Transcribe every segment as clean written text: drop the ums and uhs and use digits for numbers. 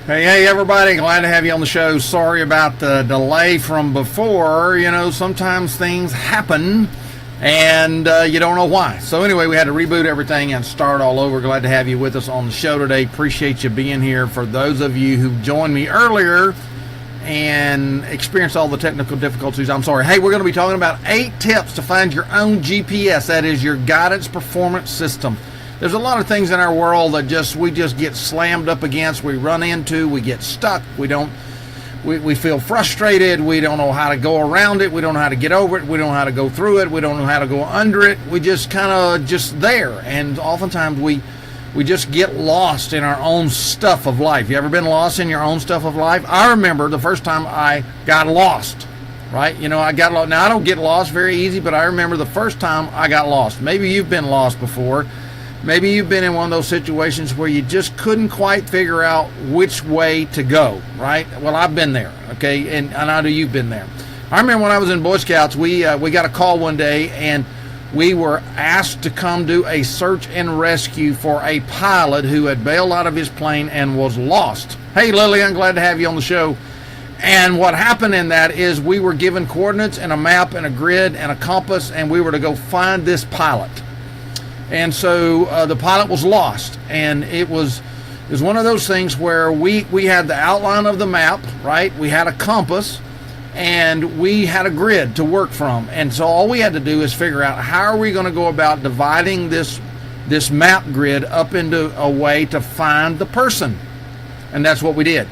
Hey everybody, glad to have you on the show. Sorry about the delay from before. You know, sometimes things happen and you don't know why. So anyway, we had to reboot everything and start all over. Glad to have you with us on the show today. Appreciate you being here. For those of you who joined me earlier and experienced all the technical difficulties, I'm sorry. Hey, we're going to be talking about 8 tips to find your own GPS. That is your guidance performance system. There's a lot of things in our world that we just get slammed up against, we run into, we get stuck, we feel frustrated, we don't know how to go around it, we don't know how to get over it, we don't know how to go through it, we don't know how to go under it, we just kind of just there, and oftentimes we just get lost in our own stuff of life. You ever been lost in your own stuff of life? I remember the first time I got lost, right? You know, I got lost. Now, I don't get lost very easy, but I remember the first time I got lost. Maybe you've been lost before. Maybe you've been in one of those situations where you just couldn't quite figure out which way to go, right? Well, I've been there, okay, and I know you've been there. I remember when I was in Boy Scouts, we got a call one day, and we were asked to come do a search and rescue for a pilot who had bailed out of his plane and was lost. Hey, Lillian, glad to have you on the show. And what happened in that is we were given coordinates and a map and a grid and a compass, and we were to go find this pilot. And so the pilot was lost, and it was one of those things where we had the outline of the map, right? We had a compass, and we had a grid to work from. And so all we had to do is figure out how are we going to go about dividing this map grid up into a way to find the person. And that's what we did.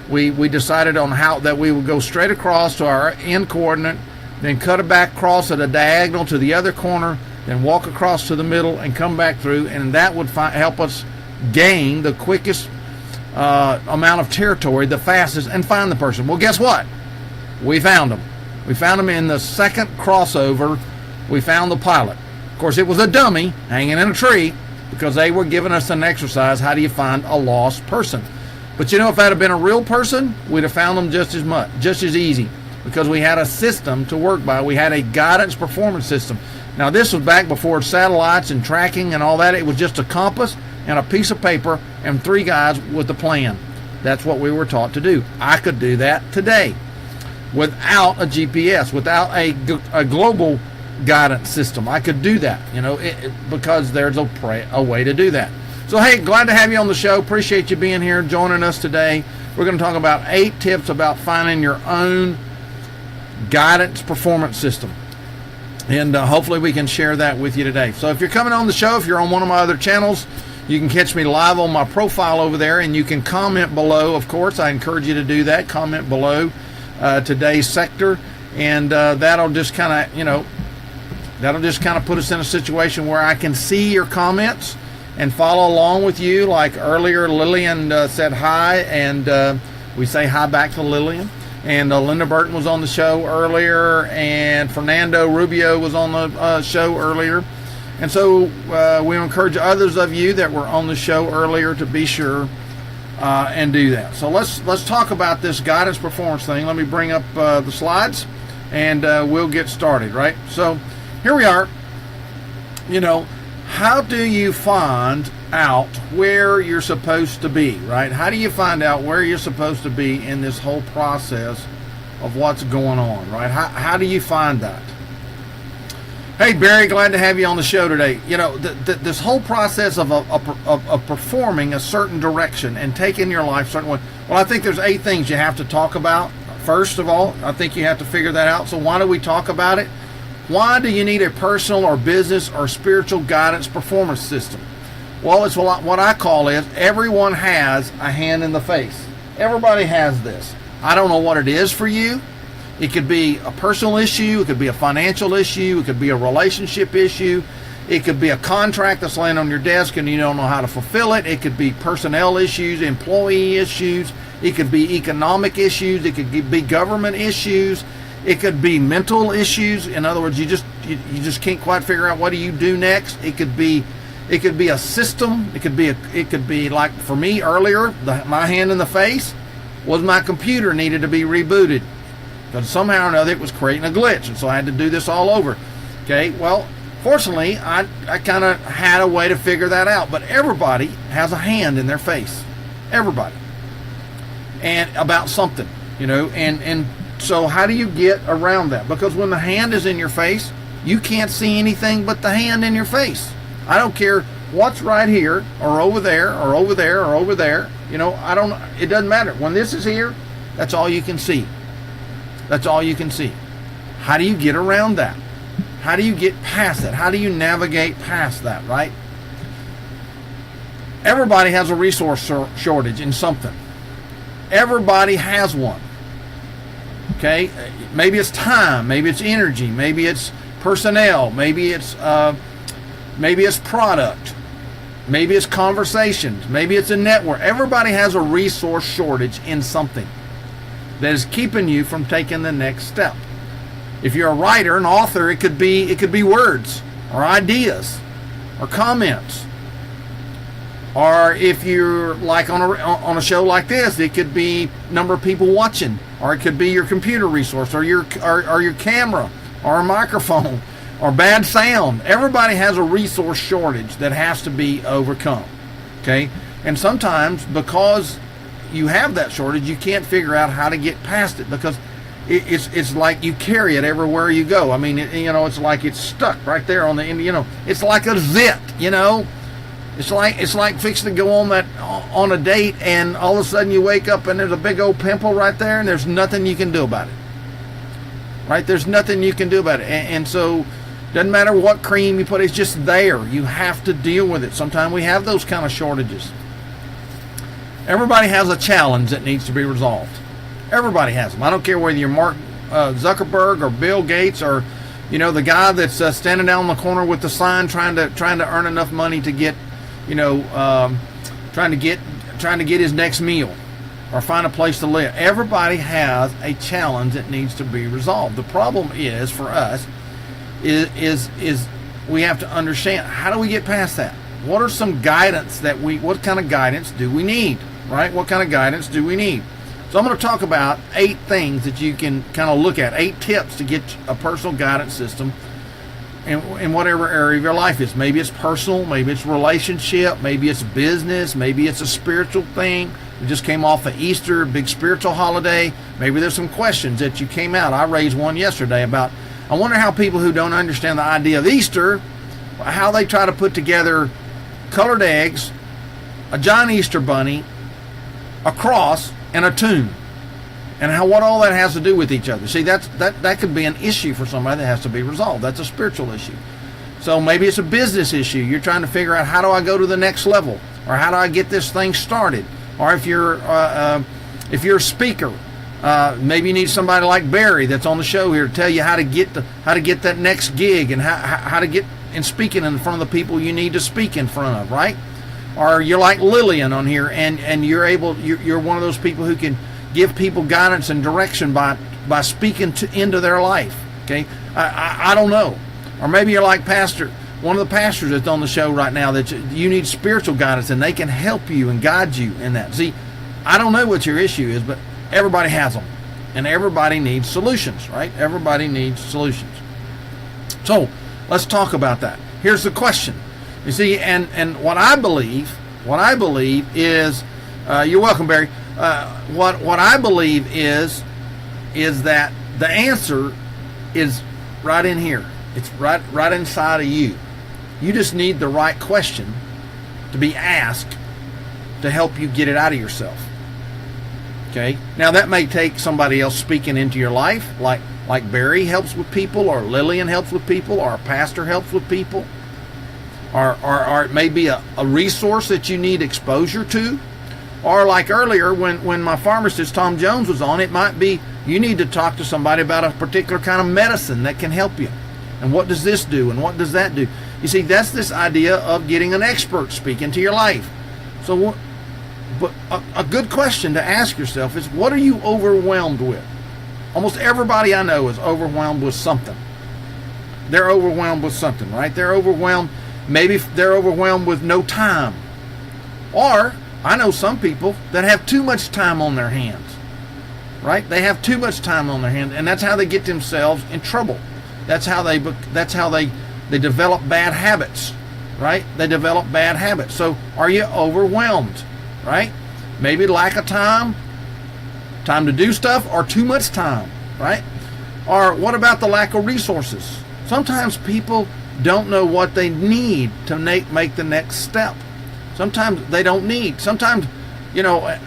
We decided on how that we would go straight across to our end coordinate, then cut it back across at a diagonal to the other corner, then walk across to the middle and come back through, and that would help us gain the quickest amount of territory, the fastest, and find the person. Well, guess what? We found them. We found them in the second crossover. We found the pilot. Of course, it was a dummy hanging in a tree because they were giving us an exercise, how do you find a lost person? But you know, if that had been a real person, we'd have found them just as easy, because we had a system to work by. We had a guidance performance system. Now, this was back before satellites and tracking and all that. It was just a compass and a piece of paper and 3 guys with a plan. That's what we were taught to do. I could do that today without a GPS, without a global guidance system. I could do that, you know, because there's a way to do that. So, hey, glad to have you on the show. Appreciate you being here, joining us today. We're going to talk about 8 tips about finding your own guidance performance system. And hopefully we can share that with you today. So if you're coming on the show, if you're on one of my other channels, you can catch me live on my profile over there, and you can comment below. Of course, I encourage you to do that. Comment below today's sector, and that'll just kind of, you know, put us in a situation where I can see your comments and follow along with you. Like earlier, Lillian said hi, and we say hi back to Lillian. And Linda Burton was on the show earlier, and Fernando Rubio was on the show earlier. And so we encourage others of you that were on the show earlier to be sure and do that. So let's talk about this guidance performance thing. Let me bring up the slides, and we'll get started, right? So here we are. You know, how do you find out where you're supposed to be, right? How do you find out where you're supposed to be in this whole process of what's going on, right? How do you find that? Hey, Barry, glad to have you on the show today. You know, this whole process of performing a certain direction and taking your life a certain way. Well, I think there's 8 things you have to talk about. First of all, I think you have to figure that out. So why do we talk about it? Why do you need a personal or business or spiritual guidance performance system? Well, it's what I call is everyone has a hand in the face. Everybody has this. I don't know what it is for you. It could be a personal issue. It could be a financial issue. It could be a relationship issue. It could be a contract that's laying on your desk and you don't know how to fulfill it. It could be personnel issues, employee issues. It could be economic issues. It could be government issues. It could be mental issues. In other words, you just can't quite figure out what do you do next. It could be a system. It could be like for me earlier, my hand in the face was my computer needed to be rebooted because somehow or another it was creating a glitch, and so I had to do this all over. Okay, well, fortunately, I kind of had a way to figure that out. But everybody has a hand in their face, everybody, and about something, and so how do you get around that? Because when the hand is in your face, you can't see anything but the hand in your face. I don't care what's right here or over there or over there or over there. It doesn't matter. When this is here, that's all you can see. That's all you can see. How do you get around that? How do you get past that? How do you navigate past that, right? Everybody has a resource shortage in something. Everybody has one. Okay? Maybe it's time, maybe it's energy, maybe it's personnel, maybe it's product, maybe it's conversations, maybe it's a network. Everybody has a resource shortage in something that is keeping you from taking the next step. If you're a writer, an author, it could be words or ideas or comments. Or if you're like on a show like this, it could be number of people watching, or it could be your computer resource, or your camera, or a microphone, or bad sound. Everybody has a resource shortage that has to be overcome. Okay, and sometimes because you have that shortage, you can't figure out how to get past it because it's like you carry it everywhere you go. I mean, it's like it's stuck right there on the end. It's like a zit. It's like fixing to go on a date, and all of a sudden you wake up and there's a big old pimple right there, and there's nothing you can do about it. Right? There's nothing you can do about it, and so doesn't matter what cream you put, it's just there. You have to deal with it. Sometimes we have those kind of shortages. Everybody has a challenge that needs to be resolved. Everybody has them. I don't care whether you're Mark Zuckerberg or Bill Gates or the guy that's standing down on the corner with the sign trying to earn enough money to get trying to get his next meal or find a place to live. Everybody has a challenge that needs to be resolved. The problem is for us is we have to understand, how do we get past that? What are some guidance what kind of guidance do we need, right? What kind of guidance do we need? So I'm going to talk about 8 things that you can kind of look at, 8 tips to get a personal guidance system in whatever area of your life is. Maybe it's personal, maybe it's relationship, maybe it's business, maybe it's a spiritual thing. We just came off of Easter, big spiritual holiday. Maybe there's some questions that you came out. I raised one yesterday about, I wonder how people who don't understand the idea of Easter, how they try to put together colored eggs, a giant Easter bunny, a cross, and a tomb, and what all that has to do with each other. See, that could be an issue for somebody that has to be resolved. That's a spiritual issue. So maybe it's a business issue. You're trying to figure out, how do I go to the next level, or how do I get this thing started? Or if you're a speaker, maybe you need somebody like Barry that's on the show here to tell you how to get that next gig, and how to get in speaking in front of the people you need to speak in front of, right? Or you're like Lillian on here, and you're one of those people who can give people guidance and direction by speaking into their life. Okay, I don't know. Or maybe you're like one of the pastors that's on the show right now, that you need spiritual guidance, and they can help you and guide you in that. See, I don't know what your issue is, but everybody has them, and everybody needs solutions, right? Everybody needs solutions. So let's talk about that. Here's the question. You see, and what I believe is, you're welcome, Barry. What I believe is that the answer is right in here. It's right inside of you. You just need the right question to be asked to help you get it out of yourself. Okay? Now that may take somebody else speaking into your life, like Barry helps with people, or Lillian helps with people, or a pastor helps with people. or it may be a resource that you need exposure to. Or like earlier when my pharmacist Tom Jones was on, it might be you need to talk to somebody about a particular kind of medicine that can help you. And what does this do? And what does that do? You see, that's this idea of getting an expert speak into your life. So, but a good question to ask yourself is, what are you overwhelmed with? Almost everybody I know is overwhelmed with something. They're overwhelmed with something, right? They're overwhelmed. Maybe they're overwhelmed with no time. Or I know some people that have too much time on their hands, right? They have too much time on their hands, and that's how they get themselves in trouble. That's how they develop bad habits, right? They develop bad habits. So are you overwhelmed, right? Maybe lack of time to do stuff, or too much time, right? Or what about the lack of resources? Sometimes people don't know what they need to make the next step. Sometimes they don't need. Sometimes, I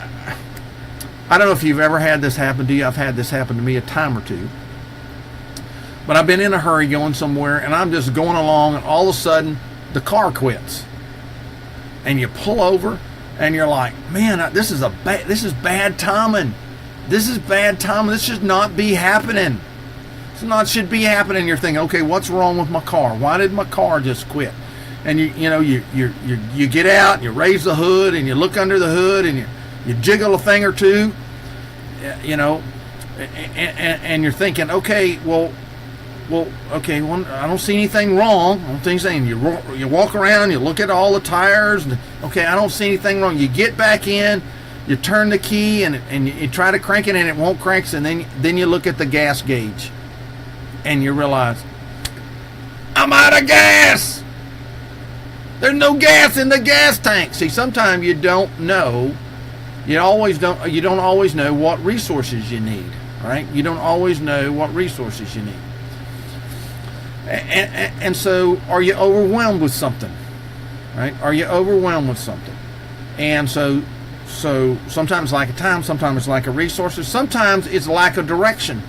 don't know if you've ever had this happen to you. I've had this happen to me a time or two. But I've been in a hurry going somewhere, and I'm just going along, and all of a sudden, the car quits. And you pull over, and you're like, man, this is bad timing. This is bad timing. This should not be happening. Should be happening. You're thinking, okay, what's wrong with my car? Why did my car just quit? And you get out, and you raise the hood, and you look under the hood, and you jiggle a thing or two, and you're thinking, okay, I don't see anything wrong. I don't think anything. You walk around, you look at all the tires, and okay, I don't see anything wrong. You get back in, you turn the key, and you try to crank it, and it won't crank. And then you look at the gas gauge, and you realize, I'm out of gas. There's no gas in the gas tank. See, sometimes you don't know. You don't always know what resources you need, right? You don't always know what resources you need. And so, are you overwhelmed with something, right? Are you overwhelmed with something? And so sometimes lack of time, sometimes it's lack of resources, sometimes it's lack of direction.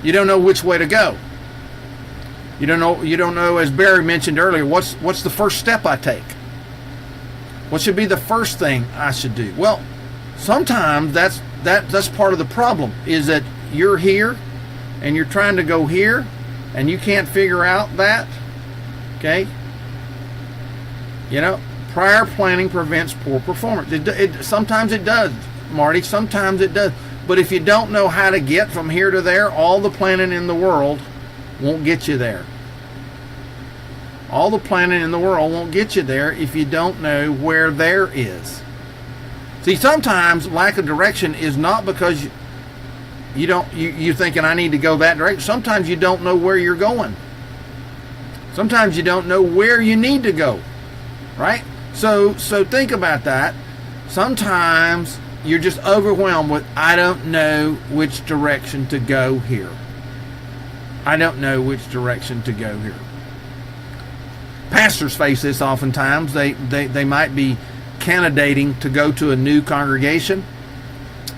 You don't know which way to go. You don't know, as Barry mentioned earlier, what's the first step I take? What should be the first thing I should do? Well, sometimes that's part of the problem, is that you're here and you're trying to go here and you can't figure out that. Okay? Prior planning prevents poor performance. Sometimes it does, Marty. Sometimes it does. But if you don't know how to get from here to there, all the planning in the world won't get you there. All the planning in the world won't get you there if you don't know where there is. See, sometimes lack of direction is not because you're thinking I need to go that direction. Sometimes you don't know where you're going. Sometimes you don't know where you need to go, right? So think about that. Sometimes you're just overwhelmed with, I don't know which direction to go here. I don't know which direction to go here. Pastors face this oftentimes. They might be candidating to go to a new congregation.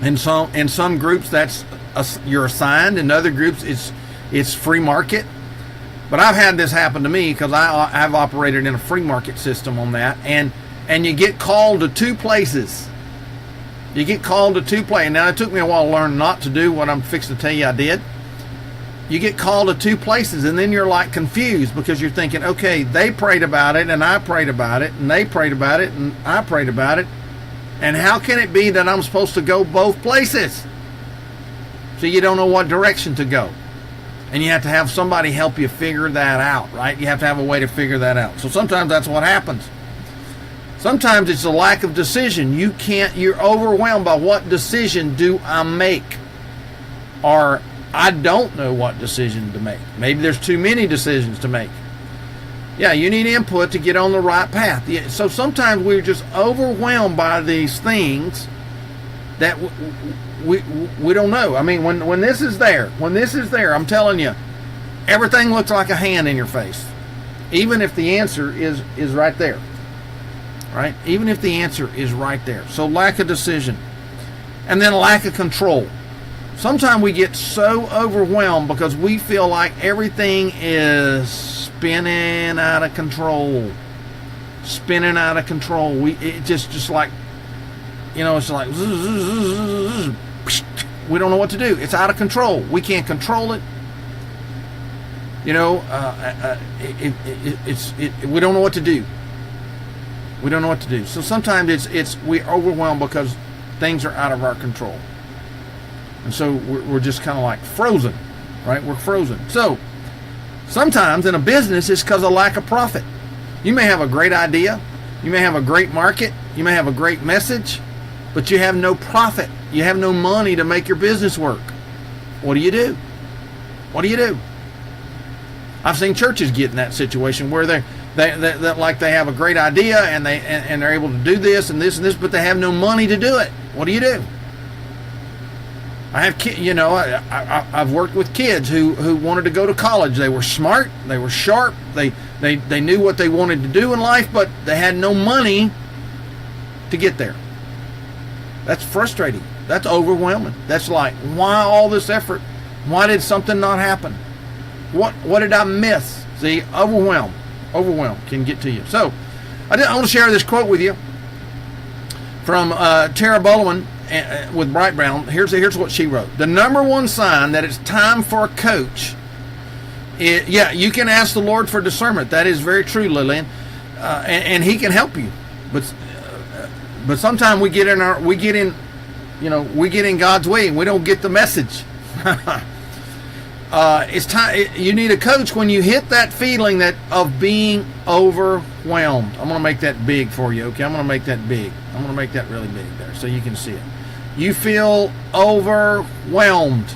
In some groups you're assigned. In other groups it's free market. But I've had this happen to me because I've operated in a free market system on that. And you get called to two places. You get called to two places. Now, it took me a while to learn not to do what I'm fixing to tell you I did. You get called to two places, and then you're like confused because you're thinking, okay, they prayed about it, and I prayed about it, and they prayed about it, and I prayed about it. And how can it be that I'm supposed to go both places? So you don't know what direction to go. And you have to have somebody help you figure that out, right? You have to have a way to figure that out. So sometimes that's what happens. Sometimes it's a lack of decision. You're overwhelmed by what decision do I make? Or I don't know what decision to make. Maybe there's too many decisions to make. Yeah, you need input to get on the right path. Yeah, so sometimes we're just overwhelmed by these things that we don't know. I mean, when this is there, I'm telling you, everything looks like a hand in your face. Even if the answer is right there. Right? Even if the answer is right there. So lack of decision. And then lack of control. Sometimes we get so overwhelmed because we feel like everything is spinning out of control. Spinning out of control. It just like, it's like, we don't know what to do. It's out of control. We can't control it. We don't know what to do. We don't know what to do. So sometimes we're overwhelmed because things are out of our control. And so we're just kind of like frozen, right? We're frozen. So sometimes in a business, it's because of lack of profit. You may have a great idea. You may have a great market. You may have a great message, but you have no profit. You have no money to make your business work. What do you do? What do you do? I've seen churches get in that situation where they like they have a great idea and they're able to do this and this and this, but they have no money to do it. What do you do? I have I've worked with kids who wanted to go to college. They were smart, they were sharp, they knew what they wanted to do in life, but they had no money to get there. That's frustrating. That's overwhelming. That's like, why all this effort? Why did something not happen? What did I miss? See, overwhelm can get to you. So I want to share this quote with you from Tara Bullman with Bright Brown. Here's what she wrote. The number one sign that it's time for a coach is, you can ask the Lord for discernment. That is very true, Lillian, and He can help you. But sometimes we get in God's way and we don't get the message. It's time. You need a coach when you hit that feeling of being overwhelmed. I'm going to make that big for you, okay? I'm going to make that big. I'm going to make that really big there so you can see it. You feel overwhelmed.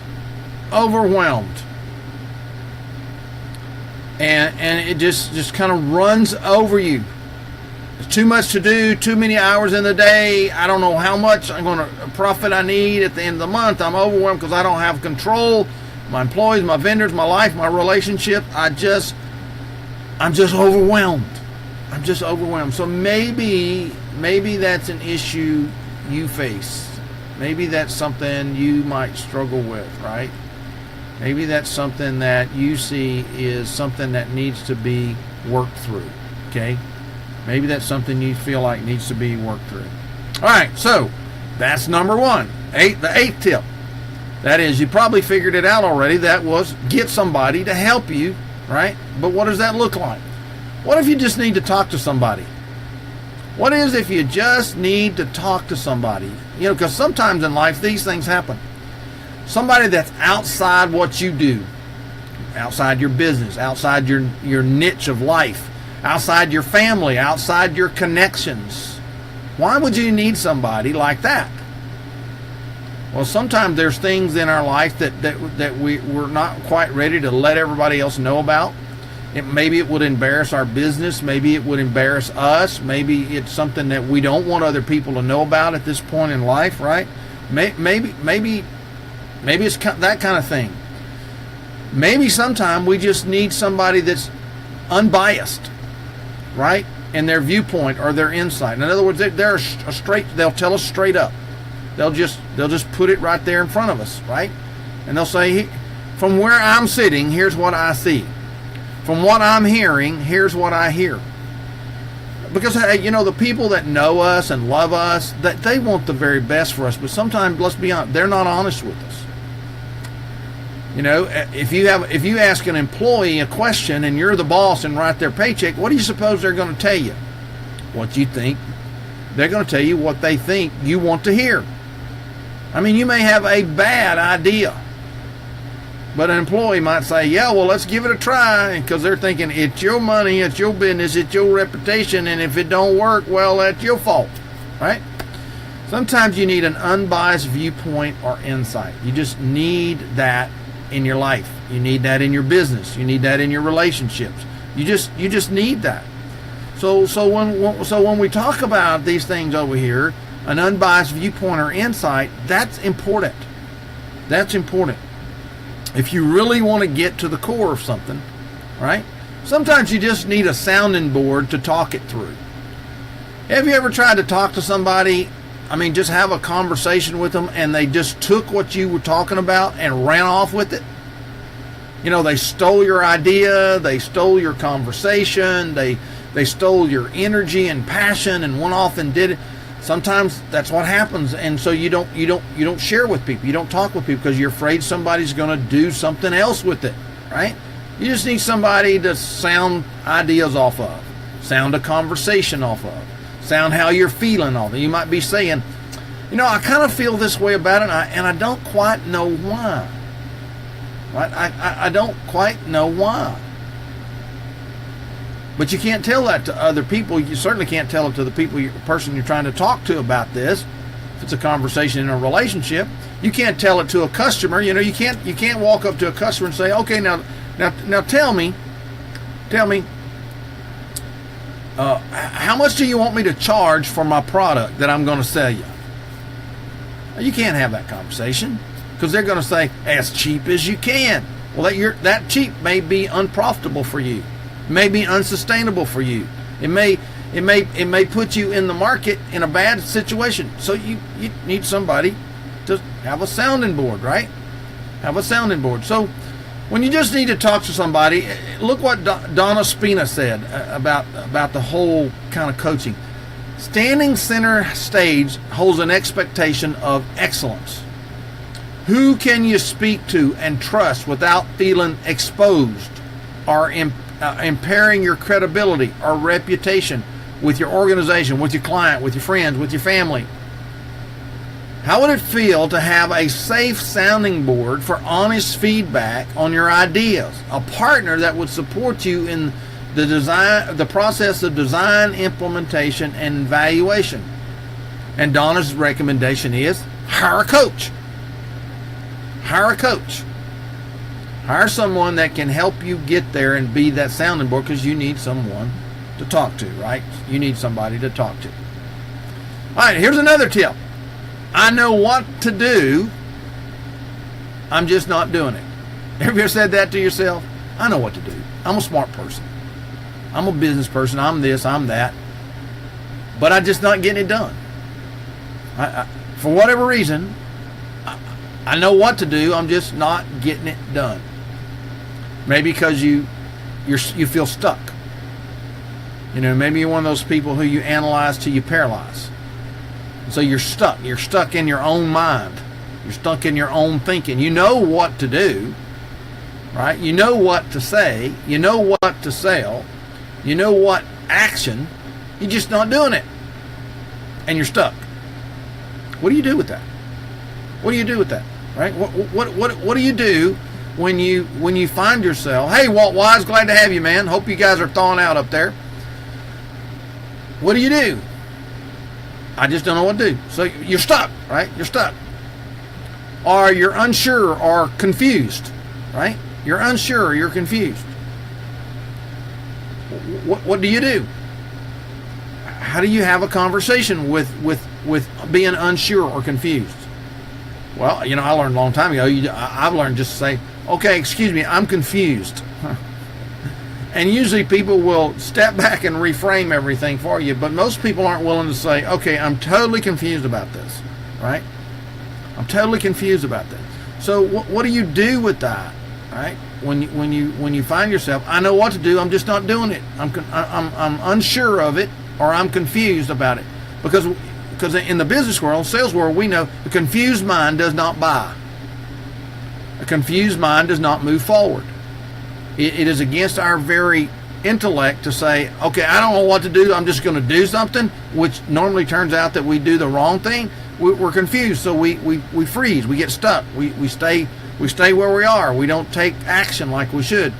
And it just kind of runs over you. There's too much to do, too many hours in the day. I don't know how much profit I need at the end of the month. I'm overwhelmed because I don't have control. My employees, my vendors, my life, my relationship. I'm just overwhelmed. I'm just overwhelmed. So maybe that's an issue you face. Maybe that's something you might struggle with, right? Maybe that's something that you see is something that needs to be worked through, okay? Maybe that's something you feel like needs to be worked through. All right, so that's number one. The eighth tip. That is, you probably figured it out already. That was get somebody to help you, right? But what does that look like? What if you just need to talk to somebody? What is if you just need to talk to somebody? Because sometimes in life these things happen. Somebody that's outside what you do, outside your business, outside your niche of life, outside your family, outside your connections. Why would you need somebody like that? Well, sometimes there's things in our life that we're not quite ready to let everybody else know about. Maybe it would embarrass our business. Maybe it would embarrass us. Maybe it's something that we don't want other people to know about at this point in life, right? Maybe it's that kind of thing. Maybe sometime we just need somebody that's unbiased, right, in their viewpoint or their insight. In other words, they'll tell us straight up. They'll just put it right there in front of us, right? And they'll say, from where I'm sitting, here's what I see. From what I'm hearing, here's what I hear. Because, the people that know us and love us, that they want the very best for us. But sometimes, let's be honest, they're not honest with us. If you ask an employee a question and you're the boss and write their paycheck, what do you suppose they're going to tell you? What you think? They're going to tell you what they think you want to hear. I mean, you may have a bad idea, but an employee might say, yeah, well, let's give it a try, because they're thinking it's your money, it's your business, it's your reputation, and if it don't work, well, that's your fault, right? Sometimes you need an unbiased viewpoint or insight. You just need that in your life. You need that in your business. You need that in your relationships. You just need that. So when we talk about these things over here, an unbiased viewpoint or insight, that's important. That's important. If you really want to get to the core of something, right? Sometimes you just need a sounding board to talk it through. Have you ever tried to talk to somebody, just have a conversation with them, and they just took what you were talking about and ran off with it? They stole your idea, they stole your conversation, they stole your energy and passion and went off and did it. Sometimes that's what happens, and so you don't share with people, you don't talk with people because you're afraid somebody's going to do something else with it, right? You just need somebody to sound ideas off of, sound a conversation off of, sound how you're feeling off of. You might be saying, I kind of feel this way about it, and I don't quite know why. Right? I don't quite know why. But you can't tell that to other people. You certainly can't tell it to the person you're trying to talk to about this. If it's a conversation in a relationship, you can't tell it to a customer. You can't walk up to a customer and say, okay, now tell me, how much do you want me to charge for my product that I'm going to sell you? You can't have that conversation because they're going to say as cheap as you can. Well, that cheap may be unprofitable for you. It may be unsustainable for you. It may put you in the market in a bad situation. So you need somebody to have a sounding board, right? Have a sounding board. So when you just need to talk to somebody, look what Donna Spina said about the whole kind of coaching. Standing center stage holds an expectation of excellence. Who can you speak to and trust without feeling exposed or impairing your credibility or reputation with your organization, with your client, with your friends, with your family? How would it feel to have a safe sounding board for honest feedback on your ideas? A partner that would support you in the process of design, implementation, and evaluation. And Donna's recommendation is hire a coach. Hire a coach. Hire someone that can help you get there and be that sounding board, because you need someone to talk to, right? You need somebody to talk to. All right, here's another tip. I know what to do, I'm just not doing it. Have you ever said that to yourself? I know what to do. I'm a smart person. I'm a business person. I'm this, I'm that. But I'm just not getting it done. For whatever reason, I know what to do, I'm just not getting it done. Maybe because you feel stuck. Maybe you're one of those people who you analyze till you paralyze. So you're stuck. You're stuck in your own mind. You're stuck in your own thinking. You know what to do, right? You know what to say. You know what to sell. You know what action. You're just not doing it. And you're stuck. What do you do with that? What do you do with that? Right? What do you do when you find yourself, hey, Walt Wise, glad to have you, man. Hope you guys are thawing out up there. What do you do? I just don't know what to do. So you're stuck, right? You're stuck. Or you're unsure or confused, right? You're unsure or you're confused. What do you do? How do you have a conversation with being unsure or confused? Well, I learned a long time ago, I've learned just to say, okay, excuse me, I'm confused. And usually people will step back and reframe everything for you, but most people aren't willing to say, okay, I'm totally confused about this, right? I'm totally confused about this. So what do you do with that, right? When you find yourself, I know what to do, I'm just not doing it. I'm unsure of it, or I'm confused about it. Because in the business world, sales world, we know a confused mind does not buy. A confused mind does not move forward. It is against our very intellect to say, okay, I don't know what to do, I'm just going to do something, which normally turns out that we do the wrong thing. We're confused, so we freeze, we get stuck, we stay where we are, we don't take action like we should.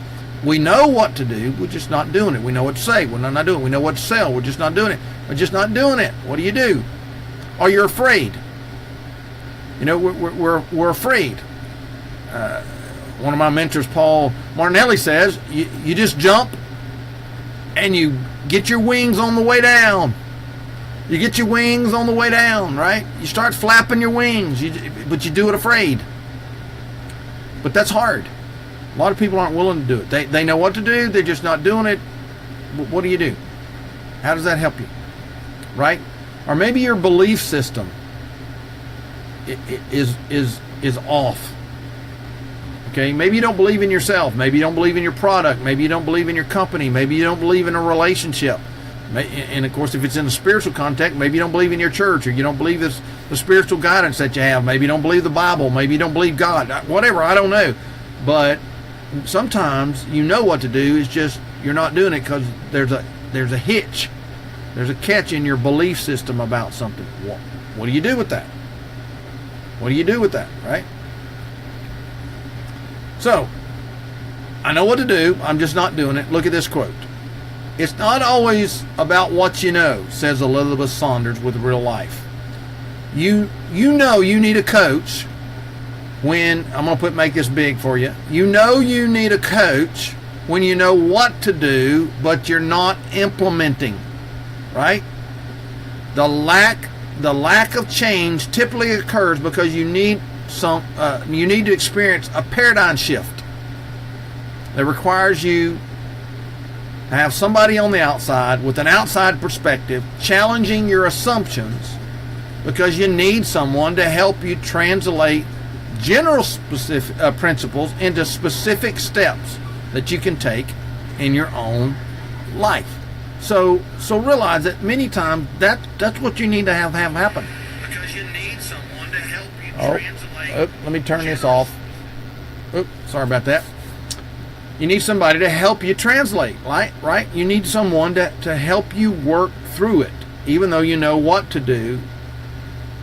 We know what to do, we're just not doing it. We know what to say, we're not doing it. We know what to sell, we're just not doing it. We're just not doing it. What do? Or you're afraid. We're afraid. One of my mentors, Paul Martinelli, says you just jump and you get your wings on the way down. You get your wings on the way down, right? You start flapping your wings, but you do it afraid. But that's hard. A lot of people aren't willing to do it. They know what to do, they're just not doing it. What do you do? How does that help you? Right? Or maybe your belief system is off. Okay, maybe you don't believe in yourself. Maybe you don't believe in your product. Maybe you don't believe in your company. Maybe you don't believe in a relationship. And of course, if it's in a spiritual context, maybe you don't believe in your church, or you don't believe the spiritual guidance that you have. Maybe you don't believe the Bible. Maybe you don't believe God. Whatever, I don't know. But sometimes you know what to do. It's just you're not doing it because there's a hitch. There's a catch in your belief system about something. What do you do with that? What do you do with that, right? So, I know what to do. I'm just not doing it. Look at this quote. It's not always about what you know, says Elizabeth Saunders with Real Life. You know you need a coach when, I'm going to make this big for you. You know you need a coach when you know what to do, but you're not implementing, right? The lack of change typically occurs because you need to experience a paradigm shift that requires you to have somebody on the outside with an outside perspective challenging your assumptions, because you need someone to help you translate general specific principles into specific steps that you can take in your own life. So realize that many times that's what you need to have happen. Because you need someone to help you translate. Let me turn this off. Sorry about that. You need somebody to help you translate, right? You need someone to help you work through it. Even though you know what to do,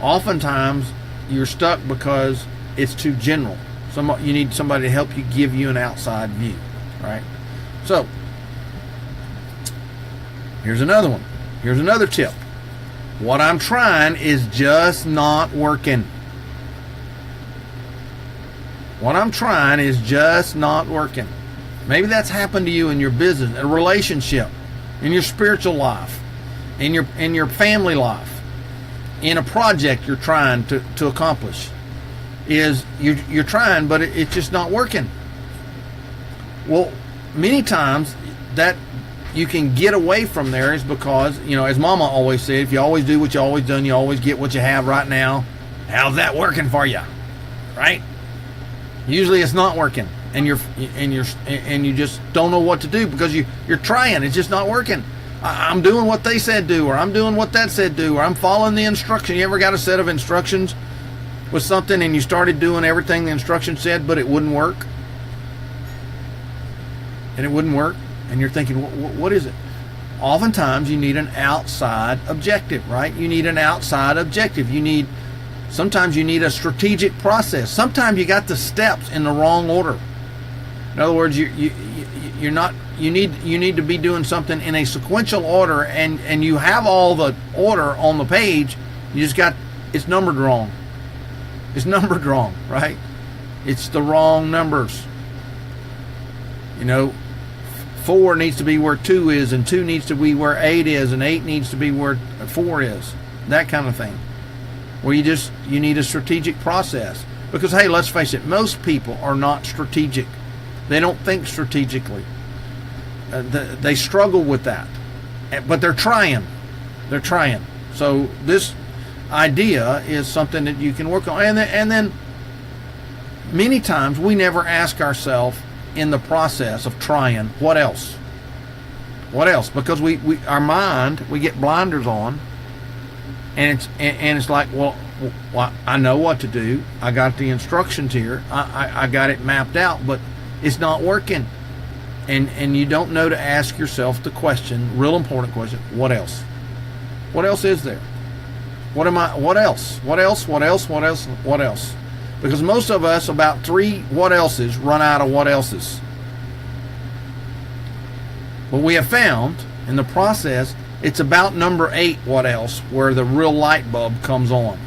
oftentimes you're stuck because it's too general. You need somebody to help you, give you an outside view, right? So, here's another one. Here's another tip. What I'm trying is just not working. What I'm trying is just not working. Maybe that's happened to you in your business, a relationship, in your spiritual life, in your family life, in a project you're trying to accomplish. You're trying, but it's just not working. Well, many times that you can get away from there is because, as Mama always said, if you always do what you always done, you always get what you have right now. How's that working for you? Right? Usually it's not working, and you just don't know what to do because you're trying. It's just not working. I'm doing what they said do, or I'm doing what that said do, or I'm following the instruction. You ever got a set of instructions with something and you started doing everything the instruction said, but it wouldn't work? And it wouldn't work, and you're thinking, what is it? Oftentimes you need an outside objective, right? You need an outside objective. Sometimes you need a strategic process. Sometimes you got the steps in the wrong order. In other words, you need to be doing something in a sequential order, and you have all the order on the page. It's numbered wrong. It's numbered wrong, right? It's the wrong numbers. 4 needs to be where 2 is, and 2 needs to be where 8 is, and 8 needs to be where 4 is. That kind of thing. Where you need a strategic process. Because, hey, let's face it, most people are not strategic. They don't think strategically. They struggle with that. But they're trying. They're trying. So this idea is something that you can work on. And then many times we never ask ourselves in the process of trying, what else? What else? Because our mind, we get blinders on, and it's like, well, I know what to do. I got the instructions here. I got it mapped out, but it's not working. And you don't know to ask yourself the question, real important question, what else? What else is there? What else? What else? What else? What else? What else? Because most of us, about 3 what else's, run out of what else's. But we have found in the process, it's about number 8 what else, where the real light bulb comes on.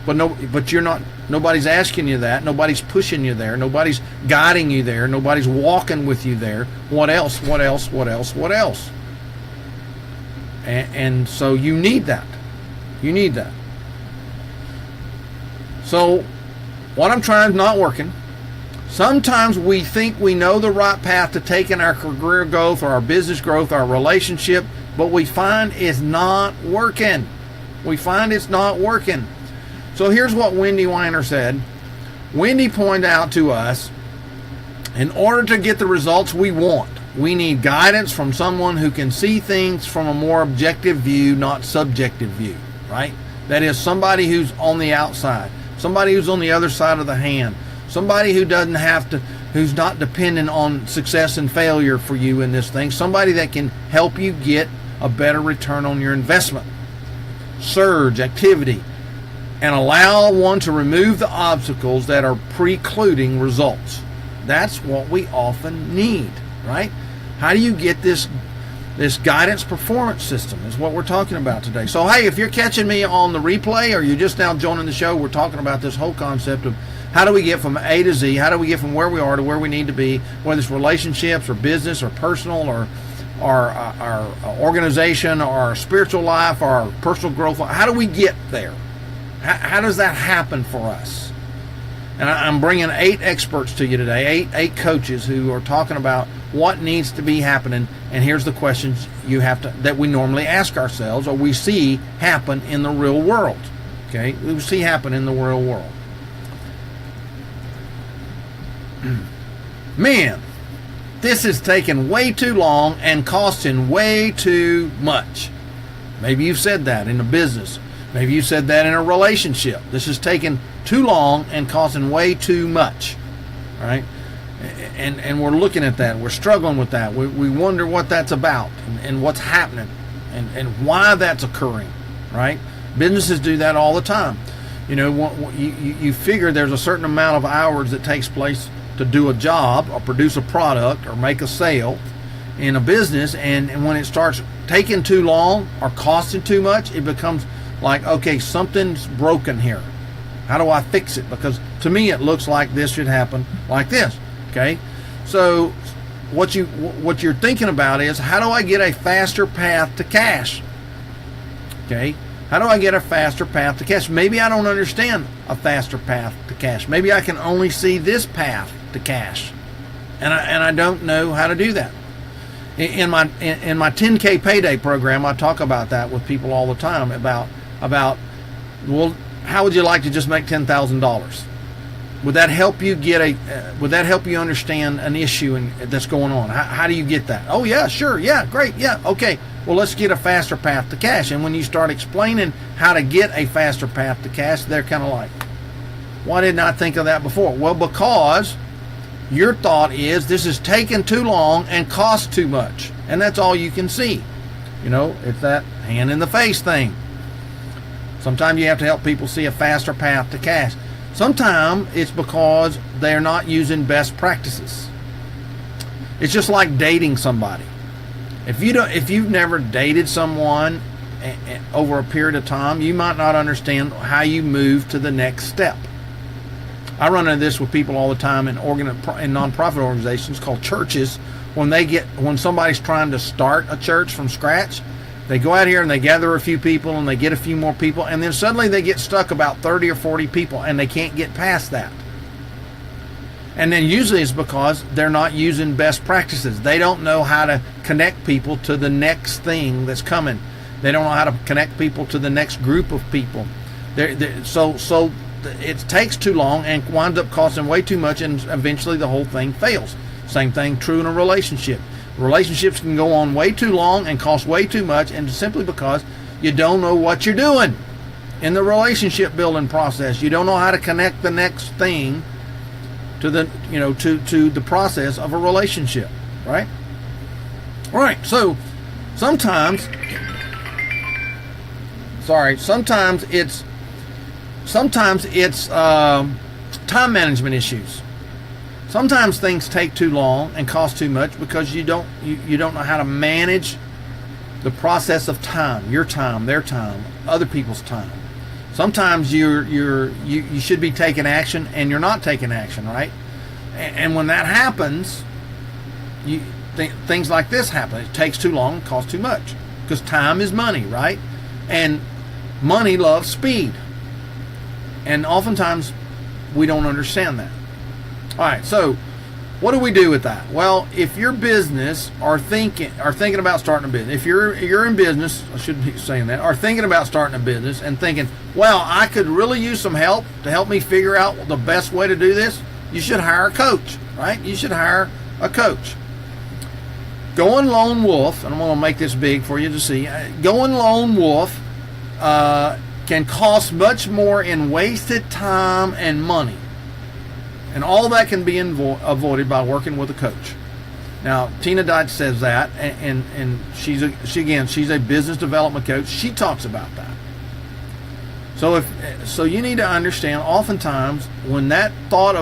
But nobody's asking you that. Nobody's pushing you there. Nobody's guiding you there. Nobody's walking with you there. What else? What else? What else? What else? And so you need that. You need that. So what I'm trying is not working. Sometimes we think we know the right path to take in our career growth or our business growth, our relationship, but we find it's not working. We find it's not working. So here's what Wendy Weiner said. Wendy pointed out to us In order to get the results we want, we need guidance from someone who can see things from a more objective view, not subjective view, right? That is, somebody who's on the outside, somebody who's on the other side of the hand, somebody who doesn't have to, who's not dependent on success and failure for you in this thing, somebody that can help you get a better return on your investment. Surge activity and allow one to remove the obstacles that are precluding results. That's what we often need, right? How do you get this guidance performance system is what we're talking about today. So, hey, if you're catching me on the replay or you're just now joining the show, we're talking about this whole concept of how do we get from A to Z, how do we get from where we are to where we need to be, whether it's relationships or business or personal or our organization or our spiritual life or our personal growth. How do we get there? How does that happen for us? And I'm bringing 8 experts to you today, eight coaches who are talking about what needs to be happening. And here's the questions you have to, that we normally ask ourselves or we see happen in the real world. Okay, we see happen in the real world. Man, this is taking way too long and costing way too much. Maybe you've said that in a business. Maybe you said that in a relationship. This is taking too long and costing way too much, right? And we're looking at that. We're struggling with that. We wonder what that's about and what's happening and why that's occurring, right? Businesses do that all the time. You know, you figure there's a certain amount of hours that takes place to do a job or produce a product or make a sale in a business, and when it starts taking too long or costing too much, it becomes like, okay, something's broken here. How do I fix it? Because to me, it looks like this should happen like this. Okay, so what you're thinking about is, how do I get a faster path to cash? Okay, how do I get a faster path to cash? Maybe I don't understand a faster path to cash. Maybe I can only see this path to cash, and I don't know how to do that. In my 10K payday program, I talk about that with people all the time about well, how would you like to just make $10,000? Would that help you would that help you understand an issue that's going on? How do you get that? Oh yeah, sure, yeah, great, yeah, okay. Well, let's get a faster path to cash. And when you start explaining how to get a faster path to cash, they're kind of like, why didn't I think of that before? Well, because your thought is this is taking too long and costs too much, and that's all you can see. You know, it's that hand in the face thing. Sometimes you have to help people see a faster path to cash. Sometimes it's because they're not using best practices. It's just like dating somebody. If you've never dated someone over a period of time, you might not understand how you move to the next step. I run into this with people all the time in nonprofit organizations called churches. When somebody's trying to start a church from scratch, they go out here and they gather a few people and they get a few more people, and then suddenly they get stuck about 30 or 40 people and they can't get past that. And then usually it's because they're not using best practices. They don't know how to connect people to the next thing that's coming. They don't know how to connect people to the next group of people. So it takes too long and winds up costing way too much, and eventually the whole thing fails. Same thing true in a relationship. Relationships can go on way too long and cost way too much, and simply because you don't know what you're doing in the relationship building process. You don't know how to connect the next thing to the process of a relationship, right? Right. So sometimes it's time management issues. Sometimes things take too long and cost too much because you don't know how to manage the process of time, your time, their time, other people's time. Sometimes you should be taking action and you're not taking action, right? And when that happens, things like this happen. It takes too long and costs too much because time is money, right? And money loves speed. And oftentimes we don't understand that. All right, so what do we do with that? Well, if your business are thinking about starting a business, if you're in business, I shouldn't be saying that, are thinking about starting a business and thinking, well, I could really use some help to help me figure out the best way to do this. you should hire a coach, right? You should hire a coach. Going lone wolf, and I'm going to make this big for you to see. Going lone wolf can cost much more in wasted time and money. And all that can be avoided by working with a coach. Now, Tina Deitch says that, and she's a business development coach. She talks about that. So you need to understand, oftentimes when that thought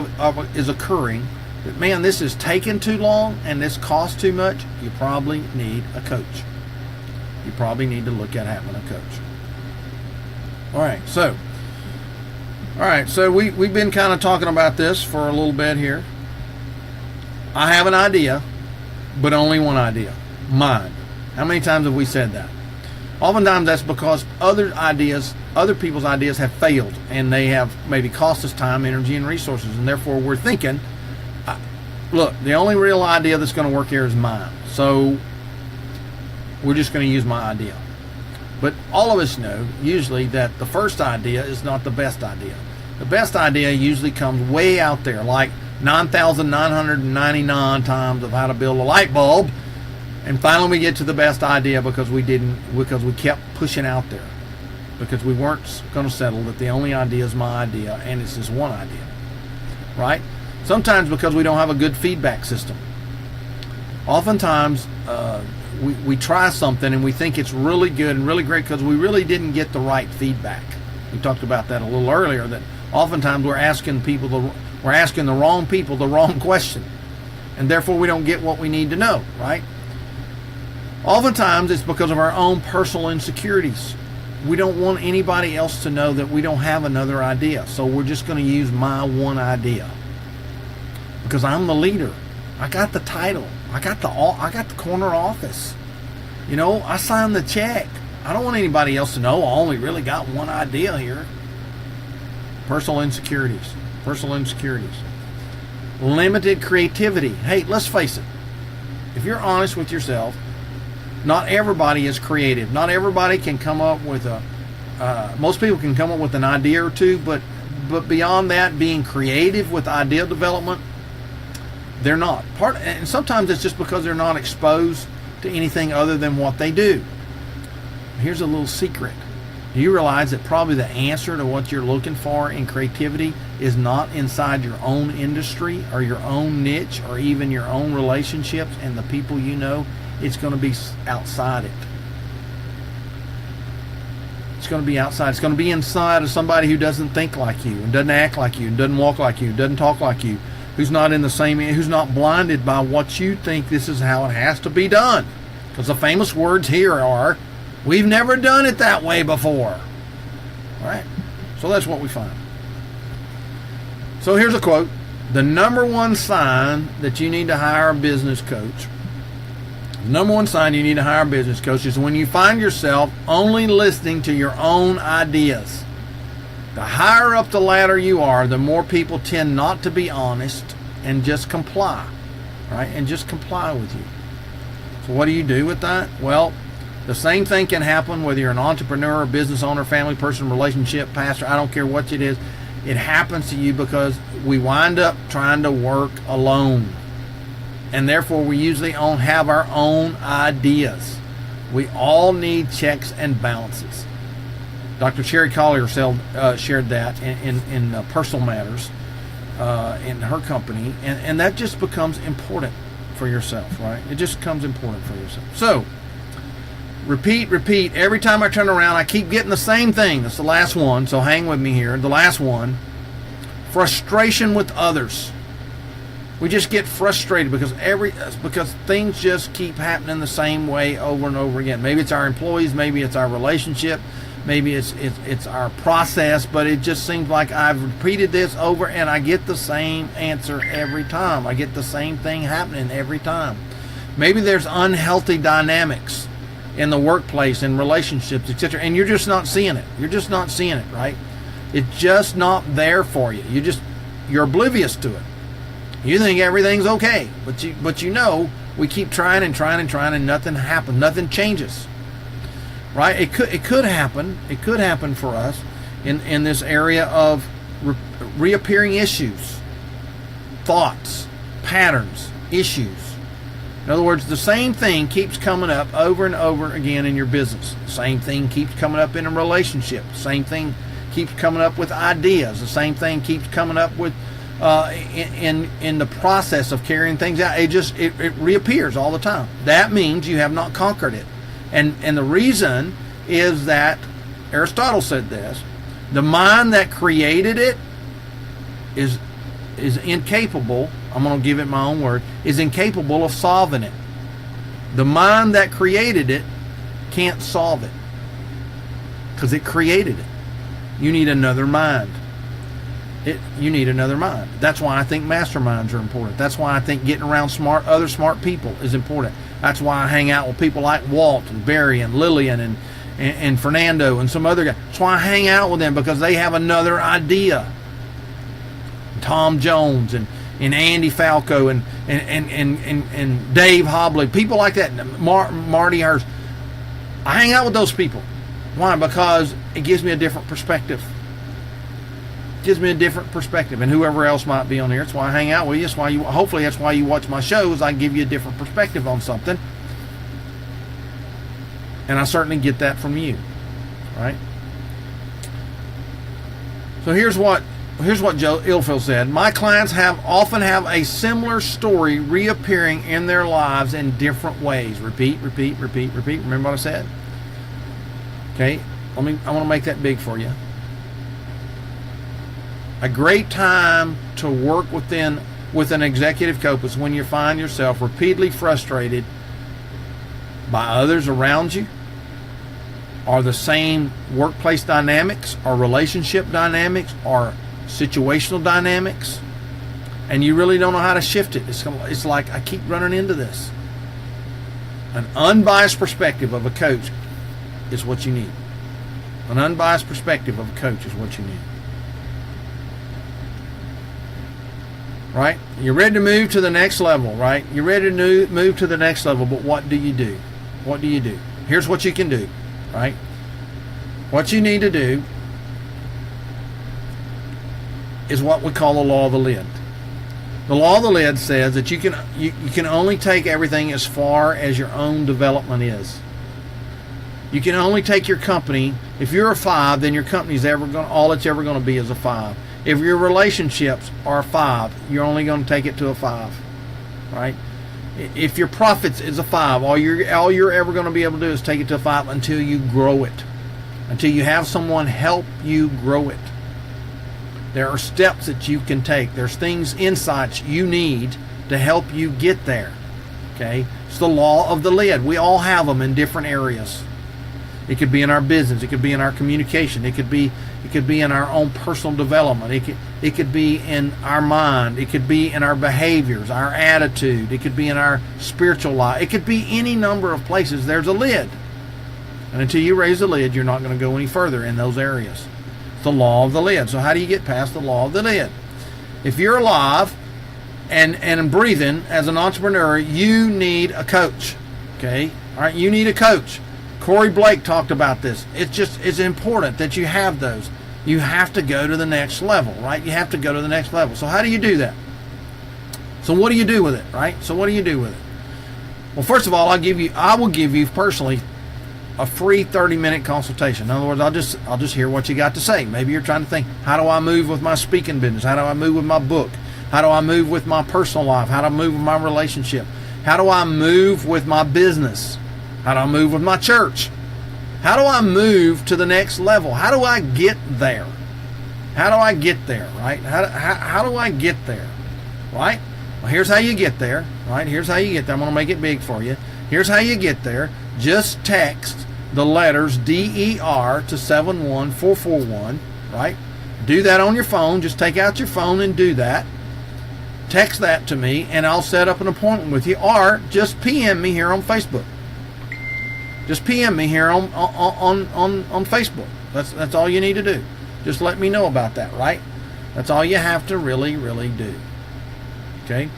is occurring, that man, this is taking too long and this costs too much, you probably need a coach. You probably need to look at having a coach. All right, so we've been kind of talking about this for a little bit here. I have an idea, but only one idea, mine. How many times have we said that? Oftentimes that's because other people's ideas have failed, and they have maybe cost us time, energy, and resources, and therefore we're thinking, look, the only real idea that's going to work here is mine, so we're just going to use my idea. But all of us know usually that the first idea is not the best idea. The best idea usually comes way out there, like 9,999 times of how to build a light bulb, and finally we get to the best idea because we kept pushing out there, because we weren't going to settle that the only idea is my idea and it's just one idea, right? Sometimes because we don't have a good feedback system. Oftentimes we try something and we think it's really good and really great because we really didn't get the right feedback. We talked about that a little earlier, that oftentimes we're asking the wrong people the wrong question, and therefore we don't get what we need to know, right? Oftentimes it's because of our own personal insecurities. We don't want anybody else to know that we don't have another idea, so we're just going to use my one idea because I'm the leader. I got the title. I got the corner office. You know, I signed the check. I don't want anybody else to know I only really got one idea here. Personal insecurities. Limited creativity. Hey, let's face it. If you're honest with yourself, not everybody is creative. Not everybody can come up with most people can come up with an idea or two, but beyond that, being creative with idea development, they're not. And sometimes it's just because they're not exposed to anything other than what they do. Here's a little secret. Do you realize that probably the answer to what you're looking for in creativity is not inside your own industry or your own niche or even your own relationships and the people you know? It's going to be outside it. It's going to be outside. It's going to be inside of somebody who doesn't think like you and doesn't act like you and doesn't walk like you and doesn't talk like you, who's not blinded by what you think this is how it has to be done. Because the famous words here are, we've never done it that way before. All right? So that's what we find. So here's a quote. The number one sign that you need to hire a business coach, is when you find yourself only listening to your own ideas. The higher up the ladder you are, the more people tend not to be honest and just comply, right? And just comply with you. So what do you do with that? Well, the same thing can happen whether you're an entrepreneur, business owner, family person, relationship, pastor, I don't care what it is. It happens to you because we wind up trying to work alone. And therefore we usually don't have our own ideas. We all need checks and balances. Dr. Sherry Collier shared that in Personal Matters in her company, and that just becomes important for yourself, right? It just becomes important for yourself. So, repeat. Every time I turn around, I keep getting the same thing. That's the last one, so hang with me here. The last one, frustration with others. We just get frustrated because things just keep happening the same way over and over again. Maybe it's our employees, maybe it's our relationship, maybe it's our process, but it just seems like I've repeated this over and I get the same answer every time. I get the same thing happening every time. Maybe there's unhealthy dynamics in the workplace, in relationships, etc., and you're just not seeing it. You're just not seeing it, right? It's just not there for you. You're oblivious to it. You think everything's okay, but you know we keep trying and nothing happens. Nothing changes, right? It could happen. It could happen for us in this area of reappearing issues. thoughts, patterns, issues. In other words, the same thing keeps coming up over and over again in your business. The same thing keeps coming up in a relationship. The same thing keeps coming up with ideas. The same thing keeps coming up with in the process of carrying things out. It reappears all the time. That means you have not conquered it. And the reason is that Aristotle said this: the mind that created it is incapable. I'm going to give it my own word, is incapable of solving it. The mind that created it can't solve it because it created it. You need another mind. You need another mind. That's why I think masterminds are important. That's why I think getting around other smart people is important. That's why I hang out with people like Walt and Barry and Lillian and Fernando and some other guys. That's why I hang out with them, because they have another idea. Tom Jones and Andy Falco and Dave Hobley, people like that, Marty Hurst. I hang out with those people. Why? Because it gives me a different perspective. It gives me a different perspective, and whoever else might be on here. That's why I hang out with you. That's why hopefully that's why you watch my shows. I give you a different perspective on something, and I certainly get that from you, right? So here's what Joe Ilfield said: my clients often have a similar story reappearing in their lives in different ways. Repeat. Remember what I said? Okay, I want to make that big for you. A great time to work with an executive coach is when you find yourself repeatedly frustrated by others around you, or the same workplace dynamics, or relationship dynamics, or situational dynamics, and you really don't know how to shift it. It's like, I keep running into this. An unbiased perspective of a coach is what you need. An unbiased perspective of a coach is what you need. Right? You're ready to move to the next level, right? You're ready to move to the next level, but what do you do? What do you do? Here's what you can do, right? What you need to do is what we call the law of the lid. The law of the lid says that you can only take everything as far as your own development is. You can only take your company. If you're a 5, then your company's all it's ever going to be is a 5. If your relationships are a 5, you're only going to take it to a 5, right? If your profits is a 5, all you're ever going to be able to do is take it to a 5 until you grow it, until you have someone help you grow it. There are steps that you can take. There's things, insights you need to help you get there. Okay? It's the law of the lid. We all have them in different areas. It could be in our business. It could be in our communication. It could be in our own personal development. It could be in our mind. It could be in our behaviors, our attitude. It could be in our spiritual life. It could be any number of places. There's a lid. And until you raise the lid, you're not going to go any further in those areas. It's the law of the lid. So how do you get past the law of the lid? If you're alive and breathing as an entrepreneur, you need a coach. Okay? All right, you need a coach. Corey Blake talked about this. It's important that you have those. You have to go to the next level, right? You have to go to the next level. So how do you do that? So what do you do with it, right? So what do you do with it? Well, first of all, I will give you personally a free 30-minute consultation. In other words, I'll just hear what you got to say. Maybe you're trying to think, how do I move with my speaking business? How do I move with my book? How do I move with my personal life? How do I move with my relationship? How do I move with my business? How do I move with my church? How do I move to the next level? How do I get there? How do I get there, right? How do I get there, right? Well, here's how you get there, right? Here's how you get there. I'm going to make it big for you. Here's how you get there. Just text the letters DER to 71441, right? Do that on your phone. Just take out your phone and do that. Text that to me, and I'll set up an appointment with you, or just PM me here on Facebook. Just PM me here on Facebook. That's all you need to do. Just let me know about that, right? That's all you have to really do. Okay?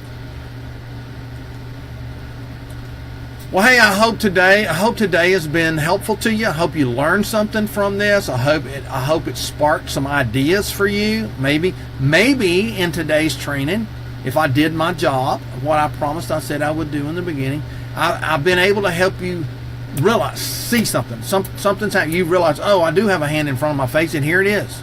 Well, hey, I hope today has been helpful to you. I hope you learned something from this. I hope it sparked some ideas for you. Maybe in today's training, if I did my job, what I promised I said I would do in the beginning, I've been able to help you realize, see something. Something's happening. You realize, oh, I do have a hand in front of my face, and here it is.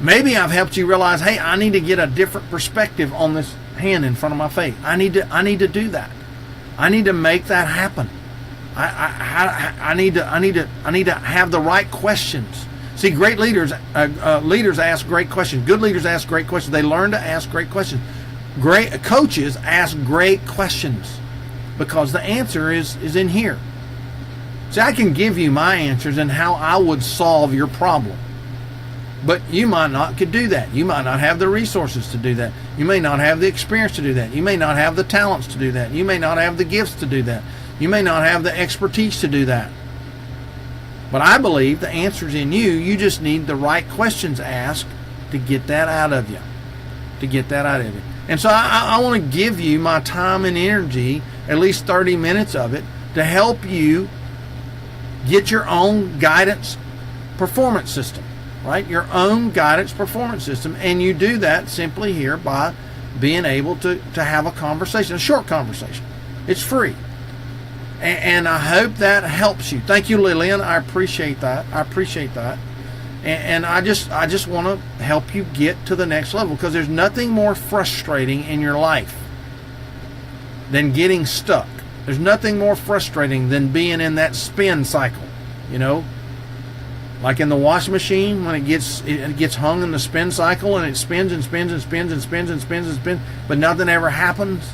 Maybe I've helped you realize, hey, I need to get a different perspective on this hand in front of my face. I need to do that. I need to make that happen. I need to have the right questions. See, great leaders ask great questions. Good leaders ask great questions. They learn to ask great questions. Great coaches ask great questions because the answer is in here. See, I can give you my answers and how I would solve your problem. But you might not could do that. You might not have the resources to do that. You may not have the experience to do that. You may not have the talents to do that. You may not have the gifts to do that. You may not have the expertise to do that. But I believe the answer's in you. You just need the right questions asked to get that out of you. To get that out of you. And so I want to give you my time and energy, at least 30 minutes of it, to help you get your own guidance performance system. Right? Your own guidance performance system. And you do that simply here by being able to have a conversation, a short conversation. It's free. And I hope that helps you. Thank you, Lillian. I appreciate that. And I just want to help you get to the next level, because there's nothing more frustrating in your life than getting stuck. There's nothing more frustrating than being in that spin cycle, you know? Like in the washing machine, when it gets hung in the spin cycle and it spins and spins and spins and spins and spins and spins, but nothing ever happens.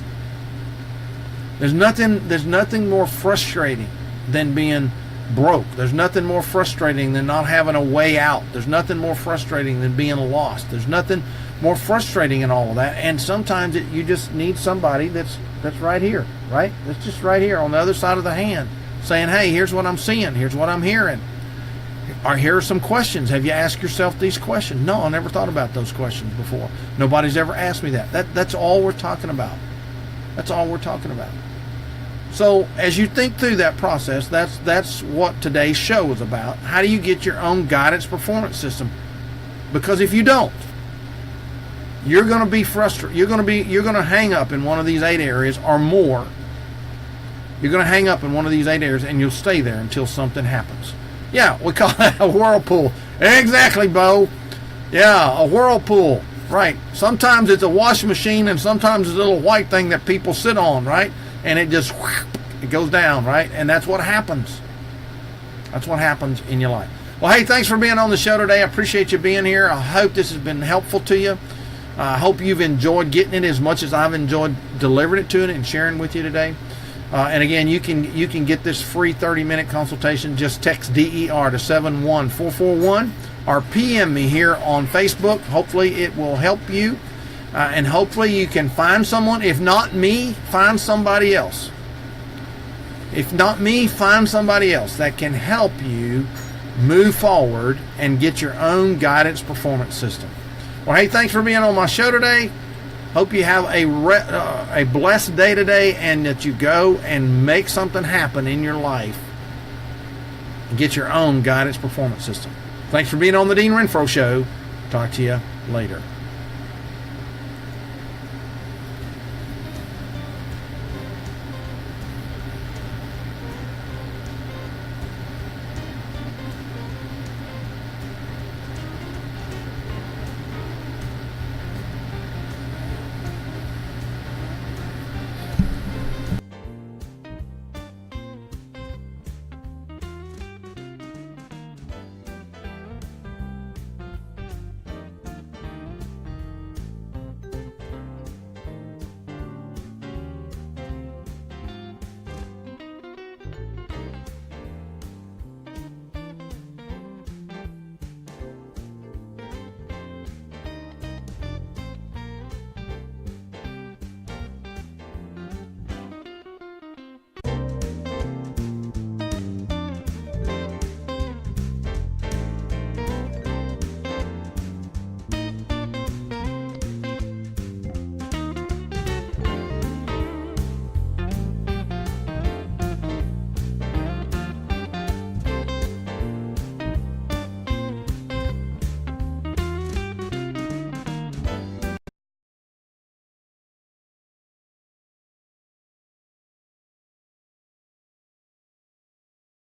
There's nothing more frustrating than being broke. There's nothing more frustrating than not having a way out. There's nothing more frustrating than being lost. There's nothing more frustrating in all of that. And sometimes you just need somebody that's right here, right? That's just right here on the other side of the hand, saying, hey, here's what I'm seeing. Here's what I'm hearing. Or here are some questions. Have you asked yourself these questions? No, I never thought about those questions before. Nobody's ever asked me that. That's all we're talking about. That's all we're talking about. So as you think through that process, that's what today's show is about. How do you get your own guidance performance system? Because if you don't, you're going to be frustrated. You're going to hang up in one of these 8 areas or more. You're going to hang up in one of these 8 areas, and you'll stay there until something happens. Yeah, we call that a whirlpool. Exactly, Bo. Yeah, a whirlpool. Right. Sometimes it's a washing machine, and sometimes it's a little white thing that people sit on, right? And it just, it goes down, right? And that's what happens. That's what happens in your life. Well, hey, thanks for being on the show today. I appreciate you being here. I hope this has been helpful to you. I hope you've enjoyed getting it as much as I've enjoyed delivering it to you and sharing with you today. And again, you can get this free 30-minute consultation. Just text DER to 71441 or PM me here on Facebook. Hopefully it will help you. And hopefully you can find someone. If not me, find somebody else. If not me, find somebody else that can help you move forward and get your own guidance performance system. Well, hey, thanks for being on my show today. Hope you have a blessed day today, and that you go and make something happen in your life and get your own guidance performance system. Thanks for being on the Dean Renfro Show. Talk to you later.